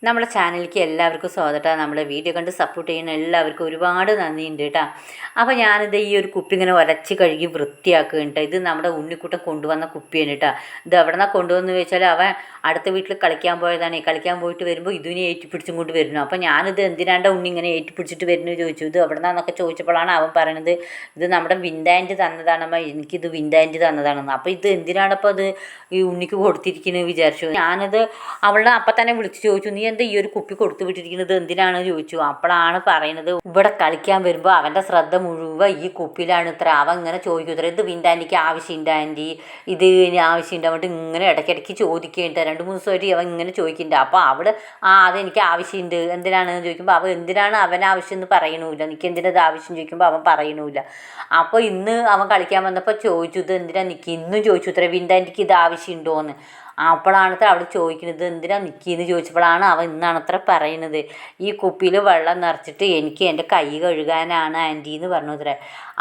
നമ്മുടെ ചാനലിലേക്ക് എല്ലാവർക്കും സ്വാഗതം. നമ്മുടെ വീഡിയോ കണ്ട് സപ്പോർട്ട് ചെയ്യുന്ന എല്ലാവർക്കും ഒരുപാട് നന്ദിയുണ്ട് കേട്ടോ. അപ്പോൾ ഞാനിത് ഈ ഒരു കുപ്പി ഇങ്ങനെ ഉരച്ച് കഴുകി വൃത്തിയാക്കുന്നുണ്ട്. ഇത് നമ്മുടെ ഉണ്ണിക്കുട്ടൻ കൊണ്ടുവന്ന കുപ്പിയാണ് കേട്ടോ. ഇത് എവിടെ നിന്നാണ് കൊണ്ടുവന്ന് വെച്ചാൽ അവൻ അടുത്ത വീട്ടിൽ കളിക്കാൻ പോയതാണ്. കളിക്കാൻ പോയിട്ട് വരുമ്പോൾ ഇതിനെ ഏറ്റിപ്പിടിച്ചും കൊണ്ട് വരുന്നു. അപ്പോൾ ഞാനിത് എന്തിനാണ്ട ഉണ്ണി ഇങ്ങനെ ഏറ്റിപ്പിടിച്ചിട്ട് വരുന്നു ചോദിച്ചു. ഇത് എവിടെ നിന്നാന്നൊക്കെ ചോദിച്ചപ്പോഴാണ് അവൻ പറയണത് ഇത് നമ്മുടെ വിൻഡാൻഡ് തന്നതാണമ്മ, എനിക്കിത് വിൻഡാൻഡ് തന്നതാണെന്ന്. അപ്പോൾ ഇത് എന്തിനാണപ്പോൾ അത് ഈ ഉണ്ണിക്ക് കൊടുത്തിരിക്കുന്നത് വിചാരിച്ചു. ഞാനത് അവളുടെ അപ്പം തന്നെ വിളിച്ച് ചോദിച്ചു, നീ എന്താ ഈ ഒരു കുപ്പി കൊടുത്തു വിട്ടിരിക്കുന്നത് എന്തിനാണെന്ന് ചോദിച്ചു. അപ്പോഴാണ് പറയുന്നത് ഇവിടെ കളിക്കാൻ വരുമ്പോൾ അവൻ്റെ ശ്രദ്ധ മുഴുവൻ ഈ കുപ്പിയിലാണ് ഇത്ര. അവൻ ഇങ്ങനെ ചോദിക്കും ഇത്ര, ഇത് വിൻഡാൻറ്റിക്ക് ആവശ്യമുണ്ട് ആൻറ്റി, ഇത് ഇനി ആവശ്യമുണ്ട് എന്നിട്ട് ഇങ്ങനെ ഇടയ്ക്കിടയ്ക്ക് ചോദിക്കുന്നുണ്ട്. 2-3 ദിവസമായിട്ട് അവൻ ഇങ്ങനെ ചോദിക്കുന്നുണ്ട്. അപ്പോൾ അവിടെ അതെനിക്ക് ആവശ്യമുണ്ട് എന്തിനാണെന്ന് ചോദിക്കുമ്പോൾ അവൻ എന്തിനാണ് അവനാവശ്യം എന്ന് പറയണമില്ല. എനിക്ക് എന്തിനത് ആവശ്യം ചോദിക്കുമ്പോൾ അവൻ പറയണമില്ല. അപ്പോൾ ഇന്ന് അവൻ കളിക്കാൻ വന്നപ്പോൾ ചോദിച്ചു ഇത് എന്തിനാ നിൽക്കി, ഇന്നും ചോദിച്ചു ഇത്ര വിൻഡാൻറ്റിക്ക് ഇത് ആവശ്യമുണ്ടോ എന്ന്. അപ്പോഴാണത്ര അവൾ ചോദിക്കുന്നത് എന്തിനാ നിൽക്കിയെന്ന് ചോദിച്ചപ്പോഴാണ് അവൻ ഇന്നാണത്ര പറയുന്നത് ഈ കുപ്പിയിൽ വെള്ളം നിറച്ചിട്ട് എനിക്ക് എൻ്റെ കൈ കഴുകാനാണ് ആൻറ്റി എന്ന് പറഞ്ഞു ഇത്രേ.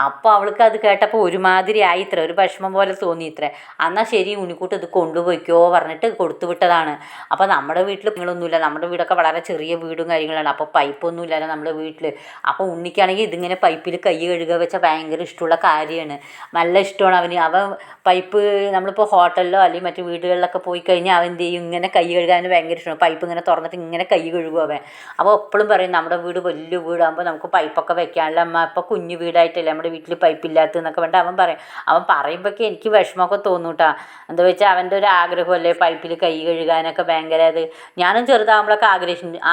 അപ്പോൾ അവൾക്ക് അത് കേട്ടപ്പോൾ ഒരുമാതിരി ആയി ഇത്ര, ഒരു വിഷമം പോലെ തോന്നി ഇത്രേ. എന്നാൽ ശരി ഉണ്ണിക്കൂട്ട് ഇത് കൊണ്ടുപോയിക്കോ പറഞ്ഞിട്ട് കൊടുത്തു വിട്ടതാണ്. അപ്പോൾ നമ്മുടെ വീട്ടിൽ നിങ്ങളൊന്നുമില്ല, നമ്മുടെ വീടൊക്കെ വളരെ ചെറിയ വീടും കാര്യങ്ങളാണ്. അപ്പോൾ പൈപ്പൊന്നും ഇല്ലല്ലോ നമ്മുടെ വീട്ടിൽ. അപ്പോൾ ഉണ്ണിക്കാണെങ്കിൽ ഇതിങ്ങനെ പൈപ്പിൽ കൈ കഴുകുക വെച്ചാൽ ഭയങ്കര ഇഷ്ടമുള്ള കാര്യമാണ്, നല്ല ഇഷ്ടമാണ് അവന്. അവൻ പൈപ്പ് നമ്മളിപ്പോൾ ഹോട്ടലിലോ അല്ലെങ്കിൽ മറ്റു വീടുകളിലൊക്കെ പോയി കഴിഞ്ഞാൽ അവൻ എന്ത് ചെയ്യും, ഇങ്ങനെ കൈ കഴുകാൻ ഭയങ്കര ഇഷ്ടമാണ്. പൈപ്പ് ഇങ്ങനെ തുറന്നിട്ട് ഇങ്ങനെ കൈ കഴുകും അവൻ. അപ്പോൾ എപ്പോഴും പറയും നമ്മുടെ വീട് വലിയ വീടാകുമ്പോൾ നമുക്ക് പൈപ്പൊക്കെ വെക്കാനുള്ള അമ്മ, ഇപ്പോൾ കുഞ്ഞു വീടായിട്ടല്ലേ നമ്മുടെ വീട്ടിൽ പൈപ്പില്ലാത്തതെന്നൊക്കെ വേണ്ട അവൻ പറയും. അവൻ പറയുമ്പോഴൊക്കെ എനിക്ക് വിഷമമൊക്കെ തോന്നും കേട്ടോ. എന്താ വെച്ചാൽ അവൻ്റെ ഒരു ആഗ്രഹമല്ലേ പൈപ്പിൽ കൈ കഴുകാനൊക്കെ ഭയങ്കര. അത് ഞാനും ചെറുതാകുമ്പോഴൊക്കെ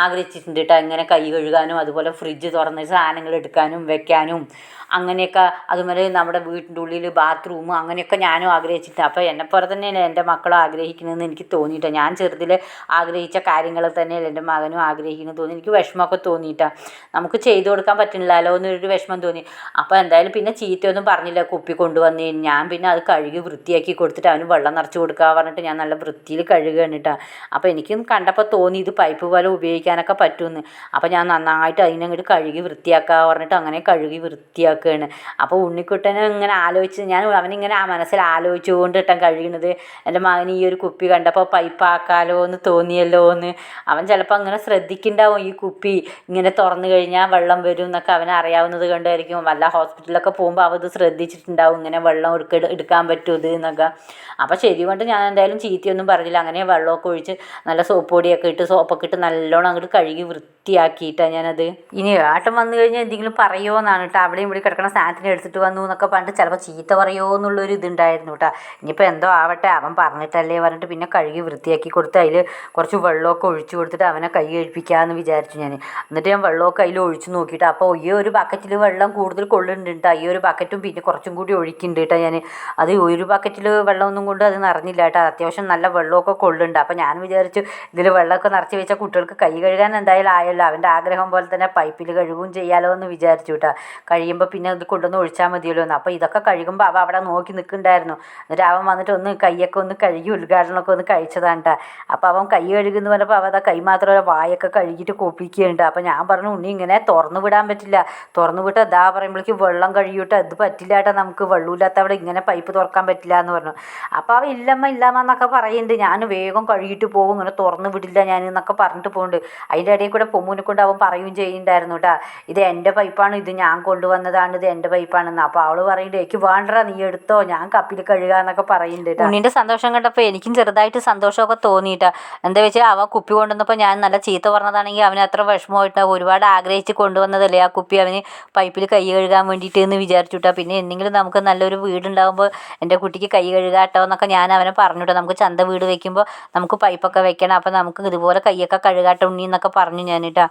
ആഗ്രഹിച്ചിട്ടുണ്ട് കേട്ടോ, ഇങ്ങനെ കൈ കഴുകാനും അതുപോലെ ഫ്രിഡ്ജ് തുറന്ന് സാധനങ്ങൾ എടുക്കാനും വെക്കാനും അങ്ങനെയൊക്കെ. അതുപോലെ നമ്മുടെ വീട്ടിൻ്റെ ഉള്ളിൽ ബാത്റൂം അങ്ങനെയൊക്കെ ഞാനും ആഗ്രഹിച്ചിട്ടുണ്ട്. അപ്പോൾ എന്നെപ്പോലെ തന്നെയാണ് എൻ്റെ മക്കളും ആഗ്രഹിക്കണമെന്ന് എനിക്ക് തോന്നിയിട്ടാണ്. ഞാൻ ചെറുതിൽ ആഗ്രഹിച്ച കാര്യങ്ങൾ തന്നെയല്ലേ എൻ്റെ മകനും ആഗ്രഹിക്കുന്നത് തോന്നി. എനിക്ക് വിഷമമൊക്കെ തോന്നിയിട്ടാണ്, നമുക്ക് ചെയ്തു കൊടുക്കാൻ പറ്റുന്നില്ലല്ലോ എന്നൊരു വിഷമം തോന്നി. അപ്പോൾ എന്തായാലും പിന്നെ ചീത്തയൊന്നും പറഞ്ഞില്ല. കുപ്പി കൊണ്ടുവന്ന് ഞാൻ പിന്നെ അത് കഴുകി വൃത്തിയാക്കി കൊടുത്തിട്ട് അവന് വെള്ളം നിറച്ച് കൊടുക്കുക പറഞ്ഞിട്ട് ഞാൻ നല്ല വൃത്തിയിൽ കഴുകുകയാണ് കേട്ടോ. അപ്പോൾ എനിക്കും കണ്ടപ്പോൾ തോന്നി ഇത് പൈപ്പ് പോലെ ഉപയോഗിക്കാനൊക്കെ പറ്റുമെന്ന്. അപ്പോൾ ഞാൻ നന്നായിട്ട് അതിനങ്ങോട്ട് കഴുകി വൃത്തിയാക്കുക പറഞ്ഞിട്ട് അങ്ങനെ കഴുകി വൃത്തിയാക്കുകയാണ്. അപ്പോൾ ഉണ്ണിക്കുട്ടനെ ഇങ്ങനെ ആലോചിച്ച് ഞാൻ അവനിങ്ങനെ മനസ്സിൽ ആലോചിച്ചുകൊണ്ട് ഇട്ടാൻ കഴിയുന്നത് എൻ്റെ മകന് ഈ ഒരു കുപ്പി കണ്ടപ്പോൾ പൈപ്പാക്കാലോ എന്ന് തോന്നിയല്ലോ എന്ന്. അവൻ ചിലപ്പോൾ അങ്ങനെ ശ്രദ്ധിക്കുന്നുണ്ടാവും ഈ കുപ്പി ഇങ്ങനെ തുറന്നു കഴിഞ്ഞാൽ വെള്ളം വരും എന്നൊക്കെ അവന് അറിയാവുന്നത് കൊണ്ടായിരിക്കും. വല്ല ഹോസ്പിറ്റലിലൊക്കെ പോകുമ്പോൾ അവ ഇത് ശ്രദ്ധിച്ചിട്ടുണ്ടാവും ഇങ്ങനെ വെള്ളം എടുക്കാൻ പറ്റും ഇത് എന്നൊക്കെ. അപ്പോൾ ശരി കൊണ്ട് ഞാൻ എന്തായാലും ചീത്തയൊന്നും പറഞ്ഞില്ല. അങ്ങനെ വെള്ളമൊക്കെ ഒഴിച്ച് നല്ല സോപ്പ് പൊടിയൊക്കെ ഇട്ട് സോപ്പൊക്കെ ഇട്ട് നല്ലോണം അങ്ങോട്ട് കഴുകി വൃത്തിയാക്കിയിട്ടാണ് ഞാനത്. ഇനി ഏട്ടൻ വന്നു കഴിഞ്ഞാൽ എന്തെങ്കിലും പറയുമോ എന്നാണ് കേട്ടോ. അവിടെയും ഇവിടെ കിടക്കുന്ന സാധനത്തിന് എടുത്തിട്ട് വന്നു എന്നൊക്കെ പറഞ്ഞിട്ട് ചിലപ്പോൾ ചീത്ത പറയുമോ എന്നുള്ളൊരു ഇതുണ്ടായിരുന്നു കേട്ടോ. ഇനിയിപ്പോൾ എന്തോ ആവട്ടെ, അവൻ പറഞ്ഞിട്ടല്ലേ പറഞ്ഞിട്ട് പിന്നെ കഴുകി വൃത്തിയാക്കി കൊടുത്ത് അതിൽ കുറച്ച് വെള്ളമൊക്കെ ഒഴിച്ച് കൊടുത്തിട്ട് അവനെ കൈ കഴിപ്പിക്കാമെന്ന് വിചാരിച്ചു ഞാൻ. എന്നിട്ട് ഞാൻ വെള്ളമൊക്കെ അതിൽ ഒഴിച്ച് നോക്കിയിട്ട് അപ്പോൾ ഈ ഒരു ബക്കറ്റിൽ വെള്ളം കൂടുതൽ കൊള്ളുന്നുണ്ട് കേട്ടോ. ഈ ഒരു ബക്കറ്റും പിന്നെ കുറച്ചും കൂടി ഒഴിക്കുന്നുണ്ട് കേട്ടോ ഞാൻ. അത് ഒരു ബക്കറ്റിൽ വെള്ളമൊന്നും കൊണ്ട് അത് നിറഞ്ഞില്ല കേട്ടോ. അത്യാവശ്യം നല്ല വെള്ളമൊക്കെ കൊള്ളുന്നുണ്ട്. അപ്പോൾ ഞാൻ വിചാരിച്ചു ഇതിൽ വെള്ളമൊക്കെ നിറച്ച് വെച്ചാൽ കുട്ടികൾക്ക് കൈ കഴുകാൻ എന്തായാലും ആയല്ലോ, അവൻ്റെ ആഗ്രഹം പോലെ തന്നെ പൈപ്പിൽ കഴുകുകയും ചെയ്യാലോ എന്ന് വിചാരിച്ചു കേട്ടോ. കഴിയുമ്പോൾ പിന്നെ ഇത് കൊണ്ടുവന്ന് ഒഴിച്ചാൽ മതിയല്ലോ എന്ന്. അപ്പോൾ ഇതൊക്കെ കഴുകുമ്പോൾ അവ അവിടെ നോക്കി നിൽക്കുന്നുണ്ടായിരുന്നു. എന്നിട്ട് അവൻ വന്നിട്ട് ഒന്ന് കൈയൊക്കെ ഒന്ന് കഴുകി ഉദ്ഘാടനമൊക്കെ ഒന്ന് കഴിച്ചതാണ് കേട്ടോ. അപ്പോൾ അവൻ കൈ കഴുകുന്നു പറഞ്ഞപ്പോൾ അവ കൈ മാത്രമല്ല വായൊക്കെ കഴുകിയിട്ട് കോപ്പിക്കുന്നുണ്ട്. അപ്പോൾ ഞാൻ പറഞ്ഞു ഉണ്ണി ഇങ്ങനെ തുറന്നു വിടാൻ പറ്റില്ല, തുറന്നു വിട്ടാൽ ഇതാ പറയുമ്പോഴേക്ക് വെള്ളം കഴിയൂട്ടോ, അത് പറ്റില്ല കേട്ടോ, നമുക്ക് വെള്ളമില്ലാത്ത അവിടെ ഇങ്ങനെ പൈപ്പ് തുറക്കാൻ പറ്റില്ല എന്ന് പറഞ്ഞു. അപ്പോൾ അവ ഇല്ലമ്മ എന്നൊക്കെ പറയുന്നുണ്ട്. ഞാൻ വേഗം കഴുകിയിട്ട് പോകും, ഇങ്ങനെ തുറന്നു വിടില്ല ഞാൻ എന്നൊക്കെ പറഞ്ഞിട്ട് പോകുന്നുണ്ട്. അതിൻ്റെ ഇടയിൽ കൂടെ പൊമ്മൂനെ കൊണ്ട് അവൻ പറയുകയും ചെയ്യുന്നുണ്ടായിരുന്നു കേട്ടോ, ഇത് എൻ്റെ പൈപ്പാണ്, ഇത് ഞാൻ കൊണ്ടുവന്നതാണ്, ഇത് എൻ്റെ പൈപ്പാണെന്ന്. അപ്പോൾ അവൾ പറയുന്നുണ്ട് എനിക്ക് വേണ്ടടാ നീ എടുത്തോ, ഞാൻ കപ്പിൽ കഴുകാന്നൊക്കെ പറയുന്നുണ്ട്. ഉണ്ണിൻ്റെ സന്തോഷം കണ്ടപ്പോൾ എനിക്കും ചെറുതായിട്ട് സന്തോഷമൊക്കെ തോന്നിയിട്ടാ. എന്താ വെച്ചാൽ അവൻ കുപ്പി കൊണ്ടുവന്നപ്പോൾ ഞാൻ നല്ല ചീത്ത പറഞ്ഞതാണെങ്കിൽ അവന് അത്ര വിഷമമായിട്ടാണ്. ഒരുപാട് ആഗ്രഹിച്ച് കൊണ്ടുവന്നതല്ലേ ആ കുപ്പി, അവന് പൈപ്പിൽ കൈ കഴുകാൻ വേണ്ടിയിട്ട് എന്ന് വിചാരിച്ചുട്ടാ. പിന്നെ എന്തെങ്കിലും നമുക്ക് നല്ലൊരു വീടുണ്ടാകുമ്പോൾ എൻ്റെ കുട്ടിക്ക് കൈ കഴുകാട്ടോ എന്നൊക്കെ ഞാൻ അവനെ പറഞ്ഞിട്ടോ. നമുക്ക് ചന്ത വീട് വെക്കുമ്പോൾ നമുക്ക് പൈപ്പൊക്കെ വെക്കണം, അപ്പോൾ നമുക്ക് ഇതുപോലെ കൈയൊക്കെ കഴുകാട്ടോ ഉണ്ണി എന്നൊക്കെ പറഞ്ഞു ഞാനിട്ടാ.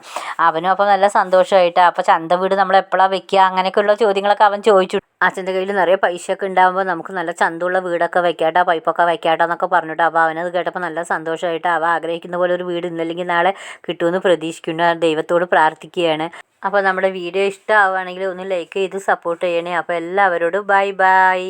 അവനും അപ്പോൾ നല്ല സന്തോഷമായിട്ടാണ്. അപ്പോൾ ചന്ത വീട് നമ്മൾ എപ്പോഴാണ് വെക്കുക അങ്ങനെയൊക്കെയുള്ള ചോദ്യങ്ങളൊക്കെ അവൻ ചോദിച്ചു. അച്ഛൻ്റെ കയ്യിൽ നിറയെ പൈസയൊക്കെ ഉണ്ടാകുമ്പോൾ നമുക്ക് നല്ല ചന്തമുള്ള വീടൊക്കെ വെക്കാട്ടോ, പൈപ്പൊക്കെ വെക്കാട്ടോ എന്നൊക്കെ പറഞ്ഞിട്ടോ. അപ്പോൾ അവനത് കേട്ടപ്പോൾ നല്ല സന്തോഷമായിട്ട് അവ ആഗ്രഹിക്കുന്ന പോലെ ഒരു വീട് ഇന്നല്ലെങ്കിൽ നാളെ കിട്ടുമെന്ന് പ്രതീക്ഷിക്കുന്നു, ദൈവത്തോട് പ്രാർത്ഥിക്കുകയാണ്. അപ്പോൾ നമ്മുടെ വീഡിയോ ഇഷ്ടമാവുകയാണെങ്കിൽ ഒന്ന് ലൈക്ക് ചെയ്ത് സപ്പോർട്ട് ചെയ്യണേ. അപ്പോൾ എല്ലാവരോടും ബൈ ബൈ.